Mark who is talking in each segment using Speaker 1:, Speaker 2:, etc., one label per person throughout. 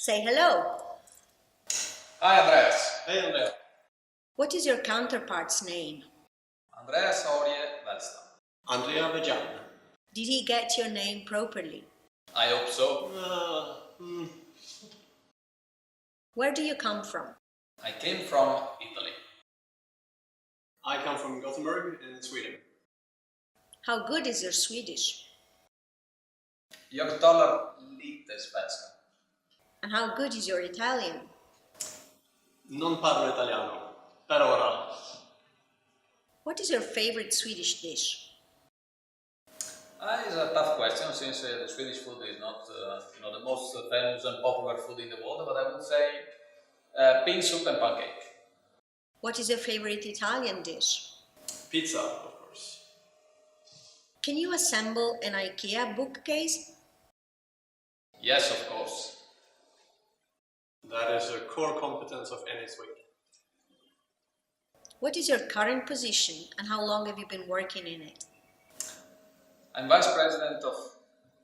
Speaker 1: Say hello.
Speaker 2: Hi Andreas.
Speaker 3: Hey Andrea.
Speaker 1: What is your counterpart's name?
Speaker 2: Andreas Örje Wellstam.
Speaker 3: Andrea Veggian.
Speaker 1: Did he get your name properly?
Speaker 2: I hope so.
Speaker 1: Where do you come from?
Speaker 2: I came from Italy.
Speaker 3: I come from Gothenburg in Sweden.
Speaker 1: How good is your Swedish?
Speaker 2: Jag talar lite svenska.
Speaker 1: And how good is your Italian?
Speaker 3: Non parlo italiano, per ora.
Speaker 1: What is your favorite Swedish dish?
Speaker 2: It's a tough question since the Swedish food is not the most famous and popular food in the world, but I would say bean soup and pancake.
Speaker 1: What is your favorite Italian dish?
Speaker 3: Pizza, of course.
Speaker 1: Can you assemble an IKEA bookcase?
Speaker 2: Yes, of course.
Speaker 3: That is a core competence of any Swede.
Speaker 1: What is your current position and how long have you been working in it?
Speaker 2: I'm Vice President of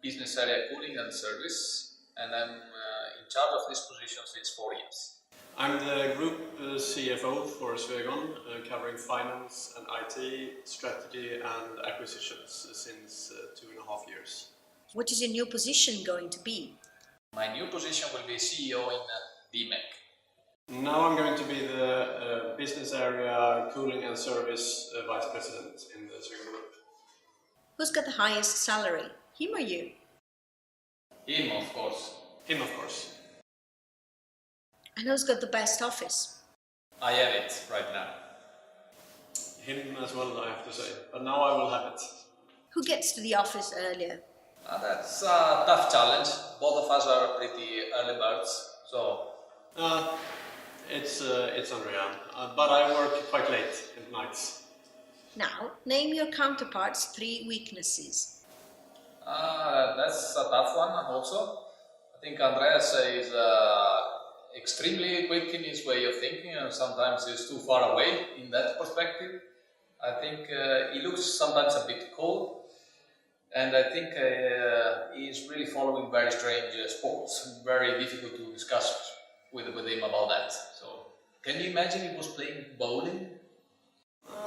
Speaker 2: Business Area Cooling and Service, and I'm in charge of this position since 4 years.
Speaker 3: I'm the Group CFO for Swegon, covering finance and IT, strategy and acquisitions since 2.5 years.
Speaker 1: What is your new position going to be?
Speaker 2: My new position will be CEO in DMEC.
Speaker 3: Now I'm going to be the Business Area Cooling and Service Vice President in the Latour Group.
Speaker 1: Who's got the highest salary, him or you?
Speaker 2: Him, of course.
Speaker 3: Him, of course.
Speaker 1: And who's got the best office?
Speaker 2: I have it right now.
Speaker 3: Him as well, I have to say. But now I will have it.
Speaker 1: Who gets to the office earlier?
Speaker 2: That's a tough challenge. Both of us are pretty early birds, so...
Speaker 3: It's Andrea, but I work quite late at nights.
Speaker 1: Now, name your counterpart's 3 weaknesses.
Speaker 2: That's a tough one also. I think Andreas is extremely quick in his way of thinking and sometimes he's too far away in that perspective. I think he looks sometimes a bit cold, and I think he is really following very strange sports. Very difficult to discuss with him about that. So, can you imagine he was playing bowling?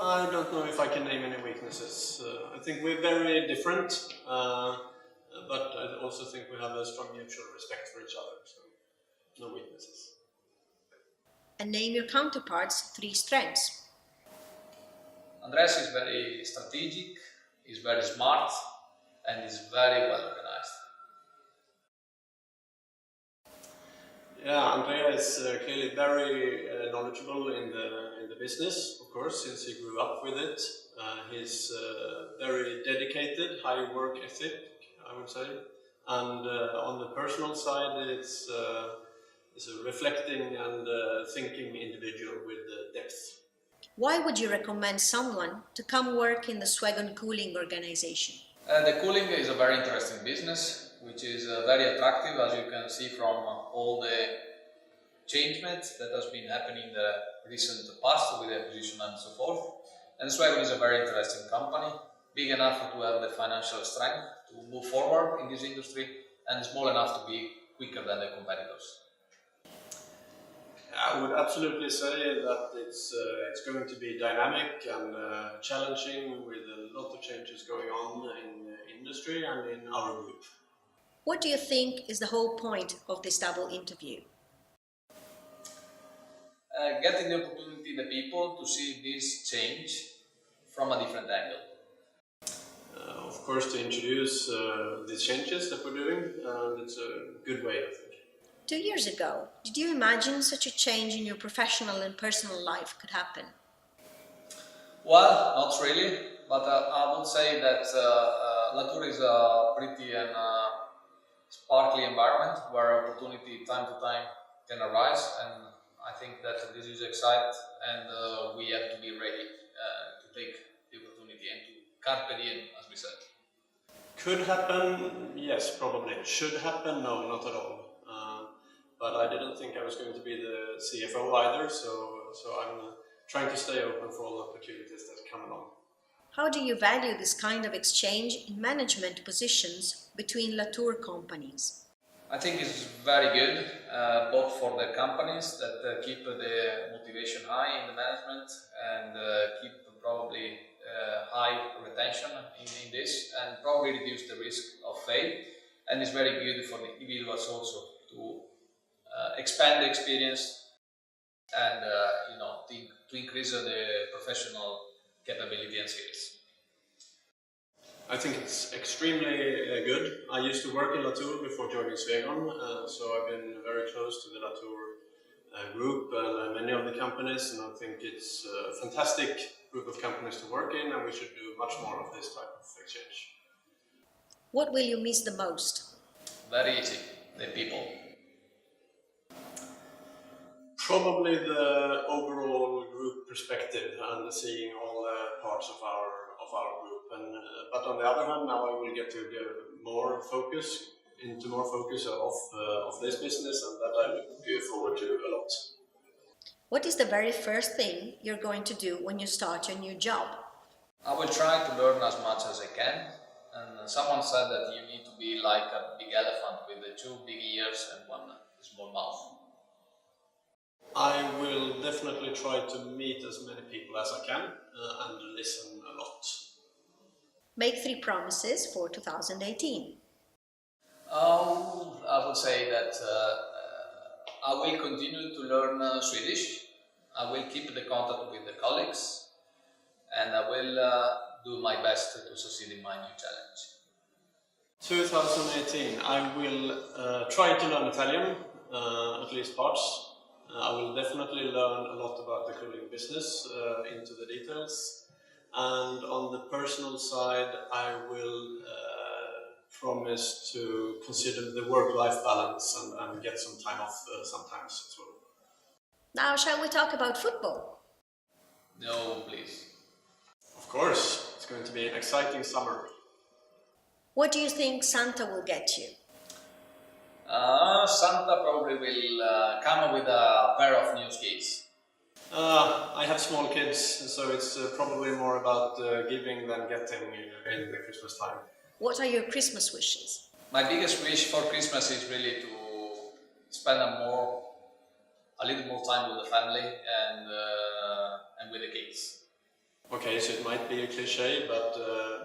Speaker 3: I don't know if I can name any weaknesses. I think we're very different, but I also think we have a strong mutual respect for each other, so no weaknesses.
Speaker 1: And name your counterpart's 3 strengths.
Speaker 2: Andreas is very strategic, is very smart, and is very well organized.
Speaker 3: Yeah, Andrea is clearly very knowledgeable in the business, of course, since he grew up with it. He's very dedicated, high work ethic, I would say. And on the personal side, it's a reflecting and thinking individual with depth.
Speaker 1: Why would you recommend someone to come work in the Swegon cooling organization?
Speaker 2: The cooling is a very interesting business, which is very attractive, as you can see from all the changement that has been happening in the recent past with the acquisition and so forth. And Swegon is a very interesting company, big enough to have the financial strength to move forward in this industry, and small enough to be quicker than the competitors.
Speaker 3: I would absolutely say that it's going to be dynamic and challenging, with a lot of changes going on in the industry and in our group.
Speaker 1: What do you think is the whole point of this double interview?
Speaker 2: Getting the opportunity, the people, to see this change from a different angle.
Speaker 3: Of course, to introduce the changes that we're doing, it's a good way, I think.
Speaker 1: 2 years ago, did you imagine such a change in your professional and personal life could happen?
Speaker 2: Well, not really, but I would say that Latour is a pretty and sparkly environment where opportunity time to time can arise, and I think that this is exciting, and we have to be ready to take the opportunity and to carpe diem, as we said.
Speaker 3: Could happen, yes, probably. Should happen, no, not at all. But I didn't think I was going to be the CFO either, so I'm trying to stay open for all opportunities that come along.
Speaker 1: How do you value this kind of exchange in management positions between Latour companies?
Speaker 2: I think it's very good, both for the companies that keep the motivation high in the management and keep probably high retention in this, and probably reduce the risk of fail. And it's very good for the individuals also to expand the experience and to increase the professional capability and skills.
Speaker 3: I think it's extremely good. I used to work in Latour before joining Swegon, so I've been very close to the Latour Group and many of the companies, and I think it's a fantastic group of companies to work in, and we should do much more of this type of exchange.
Speaker 1: What will you miss the most?
Speaker 2: Very easy, the people.
Speaker 3: Probably the overall group perspective and seeing all the parts of our group. And but on the other hand, now I will get to give more focus of this business, and that I look forward to a lot.
Speaker 1: What is the very first thing you're going to do when you start your new job?
Speaker 2: I will try to learn as much as I can. And someone said that you need to be like a big elephant with two big ears and one small mouth.
Speaker 3: I will definitely try to meet as many people as I can and listen a lot.
Speaker 1: Make 3 promises for 2018.
Speaker 2: I would say that I will continue to learn Swedish. I will keep the contact with the colleagues, and I will do my best to succeed in my new challenge.
Speaker 3: 2018, I will try to learn Italian, at least parts. I will definitely learn a lot about the cooling business into the details. And on the personal side, I will promise to consider the work-life balance and get some time off sometimes as well.
Speaker 1: Now, shall we talk about football?
Speaker 2: No, please.
Speaker 3: Of course, it's going to be an exciting summer.
Speaker 1: What do you think Santa will get you?
Speaker 2: Santa probably will come with a pair of new skis.
Speaker 3: I have small kids, so it's probably more about giving than getting in the Christmas time.
Speaker 1: What are your Christmas wishes?
Speaker 2: My biggest wish for Christmas is really to spend a little more time with the family and with the kids.
Speaker 3: Okay, so it might be a cliche, but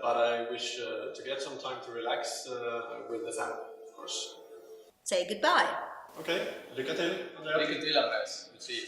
Speaker 3: I wish to get some time to relax with the family, of course.
Speaker 1: Say goodbye.
Speaker 3: Okay, lycka till, Andrea.
Speaker 2: Lycka till, Andreas. We'll see you.